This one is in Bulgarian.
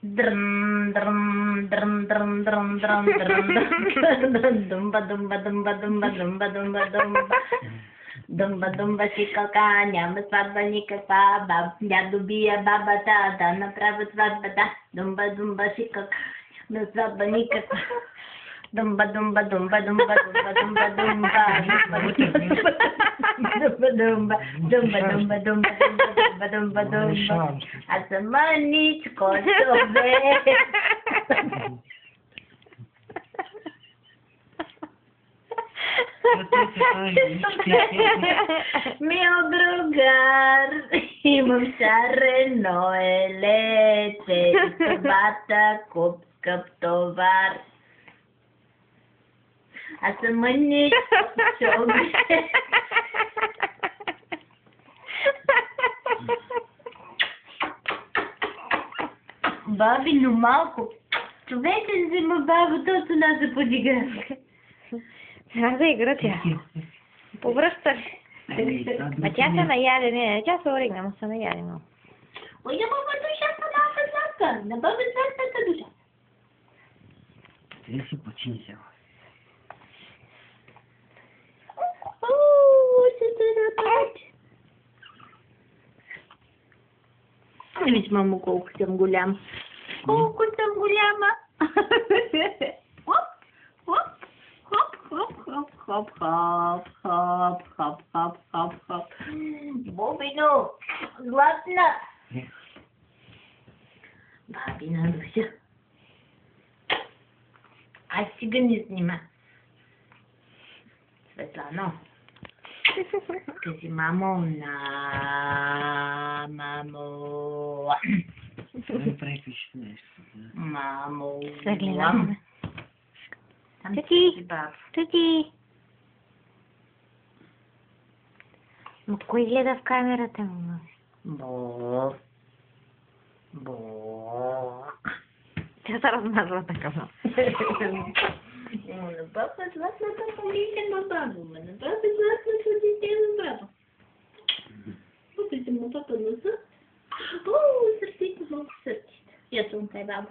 Дръм, дръм, дръм, дръм, дръм, дръм, дръм, дръм, думба, думба, думба, думба, думба, думба, думба. Думба, думба, шикалка, няма сватба никаква, дядо бия бабата, да направят сватбата. Думба, думба, шикалка, няма сватба никаква. Думба, думба, думба, думба, думба, думба, думба, думба, думба, думба, думба, думба, думба, думба. Аз съм мъничко, добре. Мил другар, имам шарено елете, турбата куп скъп товар. Аз съм мъничко, добре. Баби, но малко. Човек се взима бабата от една за подигравка. Сега за игра тя. Повръща ли? А тя се наяде, не, тя се оригна, но се наяде много. Ой, на баба душата, на баба на баба златната душа. Трябва да си почини сега. Не виж, мамо, колко съм голям. Колко съм голяма. Хоп, хоп, хоп, хоп, хоп, хоп, хоп, хоп, хоп, хоп, хоп. Бобино, златна. Бабина душа. Аз сега не снима. Светлано. Кажи, мамо, мамо. Не правиш нещо. Мамо. Съгледаме. Там Тъти, тъти. Но кой гледа в камерата му? Бо. Бо. Тя се размазва така. На баба златната помиля на баба. На баба златната дете на баба. Попите му папа носа. О, сърците, малко сърците. Я съм кай баба.